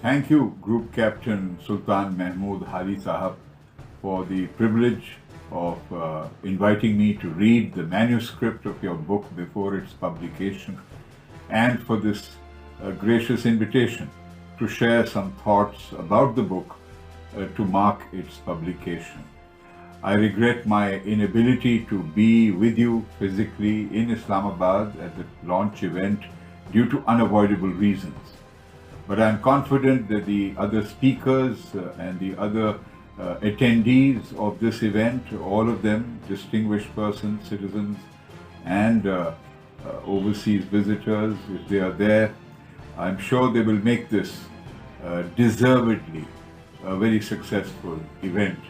Thank you, Group Captain Sultan Mahmood Hadi Sahab, for the privilege of inviting me to read the manuscript of your book before its publication, and for this gracious invitation to share some thoughts about the book to mark its publication. I regret my inability to be with you physically in Islamabad at the launch event due to unavoidable reasons. But I'm confident that the other speakers and the other attendees of this event, all of them distinguished persons, citizens, and overseas visitors, if they are there, I'm sure they will make this deservedly a very successful event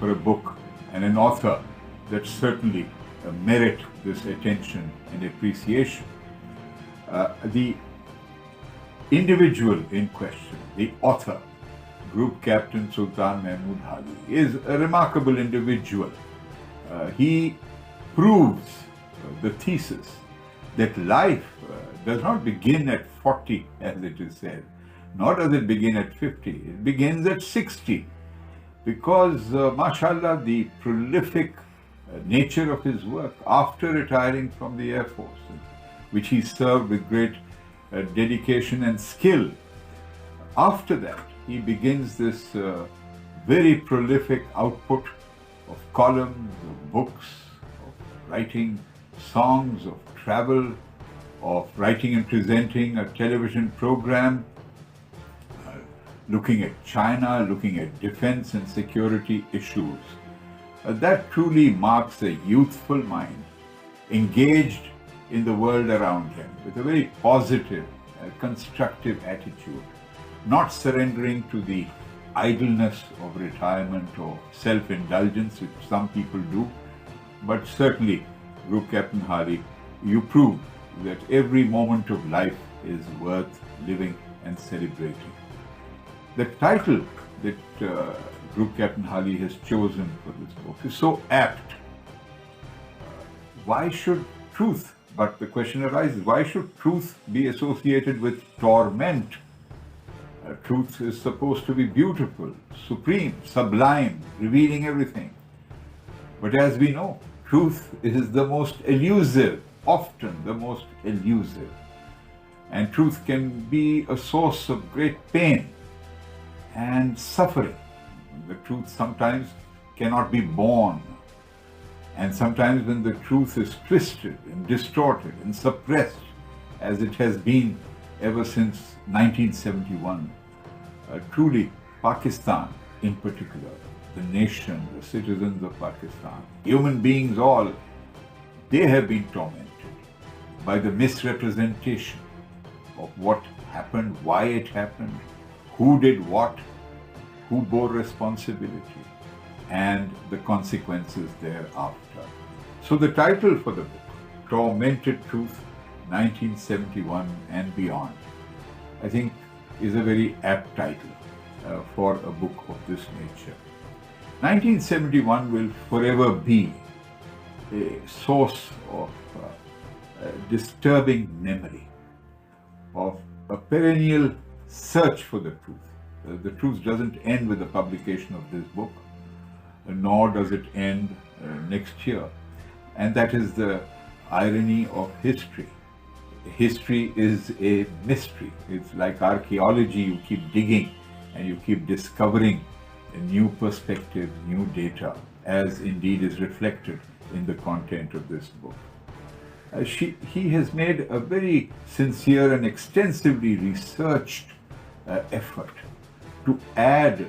for a book and an author that certainly merit this attention and appreciation. The individual in question, the author, Group Captain Sultan Mahmood Hadi, is a remarkable individual. He proves the thesis that life does not begin at 40, as it is said, nor does it begin at 50. It begins at 60, because, mashallah, the prolific nature of his work after retiring from the Air Force, which he served with great dedication and skill. After that, he begins this very prolific output of columns, of books, of writing songs, of travel, of writing and presenting a television program, looking at China, looking at defense and security issues. That truly marks a youthful mind, engaged in the world around him with a very positive, constructive attitude, not surrendering to the idleness of retirement or self-indulgence, which some people do. But certainly, Group Captain Hadi, you prove that every moment of life is worth living and celebrating. The title that Group Captain Hadi has chosen for this book is so apt. Why should truth, but the question arises, why should truth be associated with torment? Truth is supposed to be beautiful, supreme, sublime, revealing everything. But as we know, truth is the most elusive, often the most elusive. And truth can be a source of great pain and suffering. The truth sometimes cannot be borne. And sometimes when the truth is twisted and distorted and suppressed, as it has been ever since 1971, truly Pakistan in particular, the nation, the citizens of Pakistan, human beings all, they have been tormented by the misrepresentation of what happened, why it happened, who did what, who bore responsibility, and the consequences thereafter. So the title for the book, Tormented Truth, 1971 and Beyond, I think is a very apt title for a book of this nature. 1971 will forever be a source of disturbing memory, of a perennial search for the truth. The truth doesn't end with the publication of this book, nor does it end next year. And that is the irony of history. History is a mystery. It's like archaeology. You keep digging and you keep discovering a new perspective, new data, as indeed is reflected in the content of this book. He has made a very sincere and extensively researched effort to add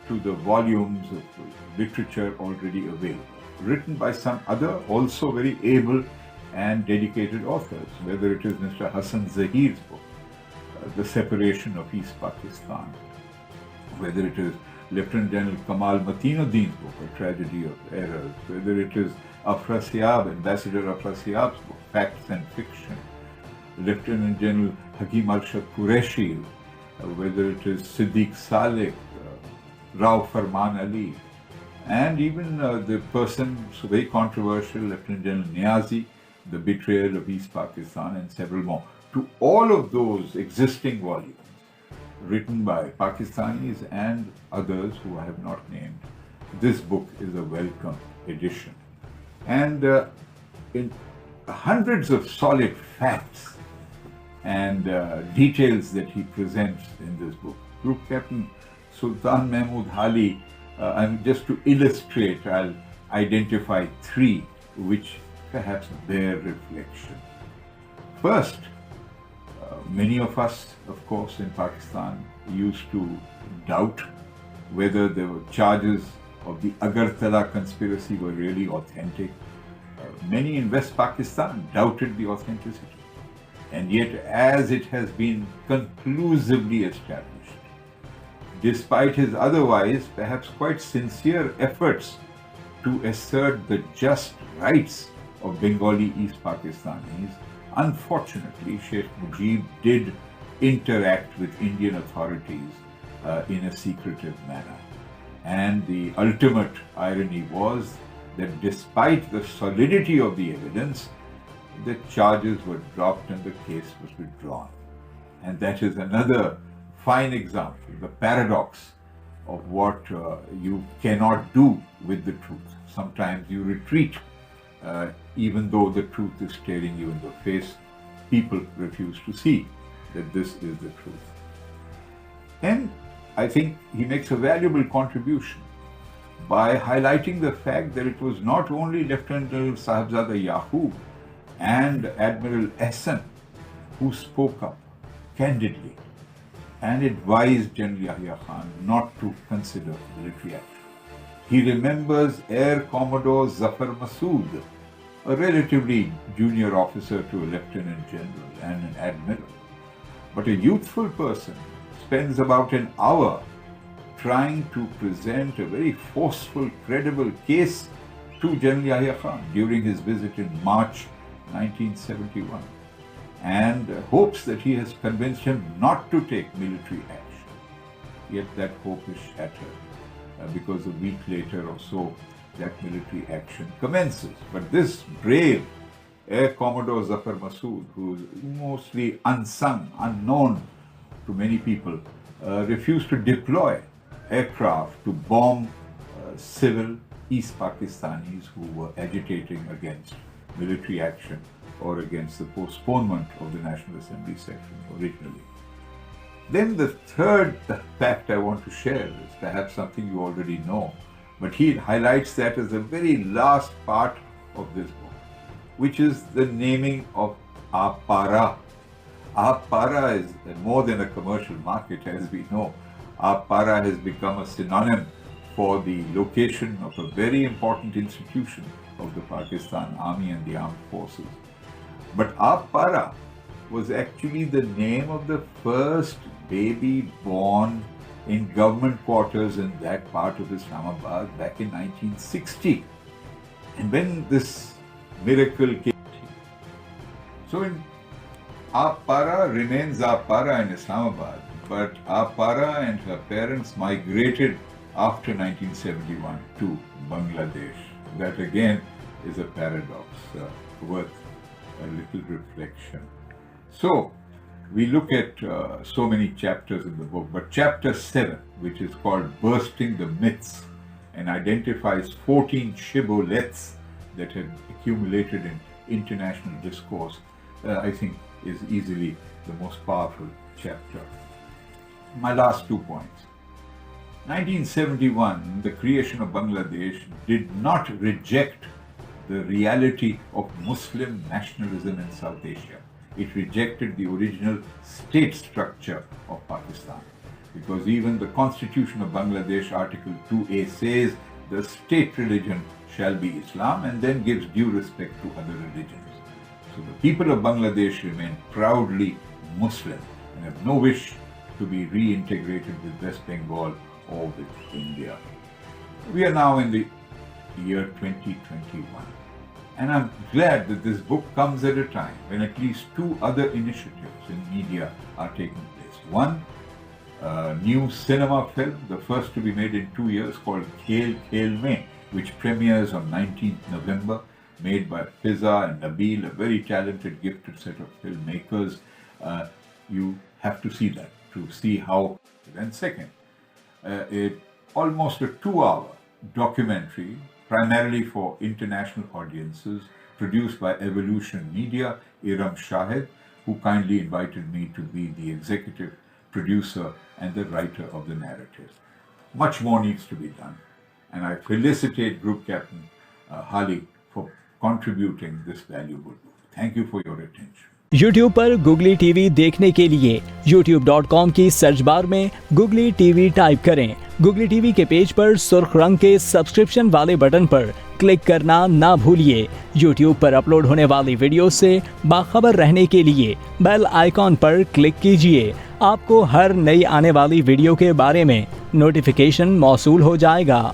to the volumes of literature already available, written by some other also very able and dedicated authors, whether it is Mr. Hassan Zahir's book, The Separation of East Pakistan, whether it is Lieutenant General Kamal Matinuddin's book, A Tragedy of Errors, whether it is Afra Siab, Ambassador Afra Siab's book, Facts and Fiction, Lieutenant General Hakim Al-Shah Qureshi, whether it is Siddiq Saleh, Rao Farman Ali, and even the person, so very controversial, Lieutenant General Niazi, The Betrayal of East Pakistan, and several more. To all of those existing volumes, written by Pakistanis and others who I have not named. This book is a welcome addition. And in hundreds of solid facts and details that he presents in this book. Group Captain Sultan Mahmud Hali, and just to illustrate, I'll identify three which perhaps bear reflection. First, many of us, of course, in Pakistan used to doubt whether the charges of the Agartala conspiracy were really authentic. Many in West Pakistan doubted the authenticity. And yet, as it has been conclusively established, despite his otherwise perhaps quite sincere efforts to assert the just rights of Bengali East Pakistanis, unfortunately, Sheikh Mujib did interact with Indian authorities in a secretive manner. And the ultimate irony was that despite the solidity of the evidence, the charges were dropped and the case was withdrawn. And that is another fine example, the paradox of what you cannot do with the truth. Sometimes you retreat even though the truth is staring you in the face. People refuse to see that this is the truth. And I think he makes a valuable contribution by highlighting the fact that it was not only Lieutenant General Sahibzada Yaqub and Admiral Ehsan who spoke up candidly and advised General Yahya Khan not to consider military action. He remembers Air Commodore Zafar Masood, a relatively junior officer to a lieutenant general and an admiral, but a youthful person spends about an hour trying to present a very forceful, credible case to General Yahya Khan during his visit in March 1971, and hopes that he has convinced him not to take military action. Yet that hope is shattered because a week later or so, that military action commences. But this brave Air Commodore Zafar Masood, who is mostly unsung, unknown to many people, refused to deploy aircraft to bomb civil East Pakistanis who were agitating against military action or against the postponement of the National Assembly session originally. Then the third fact I want to share is perhaps something you already know, but he highlights that as the very last part of this book, which is the naming of Apara. Apara is more than a commercial market, as we know. Apara has become a synonym for the location of a very important institution of the Pakistan Army and the Armed Forces. But Apara was actually the name of the first baby born in government quarters in that part of Islamabad back in 1960. And when this miracle came, so in Apara remains Apara in Islamabad, but Apara and her parents migrated after 1971 to Bangladesh. That again is a paradox worth a little reflection. So we look at so many chapters in the book, but chapter 7, which is called Bursting the Myths, and identifies 14 shibboleths that have accumulated in international discourse, I think is easily the most powerful chapter. My last 2 points. 1971, the creation of Bangladesh did not reject the reality of Muslim nationalism in South Asia. It rejected the original state structure of Pakistan, because even the Constitution of Bangladesh, Article 2A, says the state religion shall be Islam and then gives due respect to other religions. So the people of Bangladesh remain proudly Muslim and have no wish to be reintegrated with West Bengal or with India. We are now in the year 2021. And I'm glad that this book comes at a time when at least 2 other initiatives in media are taking place. One, a new cinema film, the first to be made in 2 years, called Khel Khel Mein, which premieres on 19th November, made by Fiza and Nabil, a very talented, gifted set of filmmakers. You have to see that. to see how. And second, almost a 2-hour documentary, primarily for international audiences, produced by Evolution Media, Iram Shahid, who kindly invited me to be the executive producer and the writer of the narrative. Much more needs to be done, and I felicitate Group Captain Hali for contributing this valuable book. Thank you for your attention. YouTube पर Googly TV देखने के लिए youtube.com की search bar में Googly TV type करें। Googly TV के page पर सुर्ख रंग के सब्सक्रिप्शन वाले बटन पर क्लिक करना ना भूलिए। YouTube पर अपलोड होने वाली वीडियो से बाखबर रहने के लिए बेल आइकॉन पर क्लिक कीजिए। आपको हर नई आने वाली वीडियो के बारे में नोटिफिकेशन मौसूल हो जाएगा।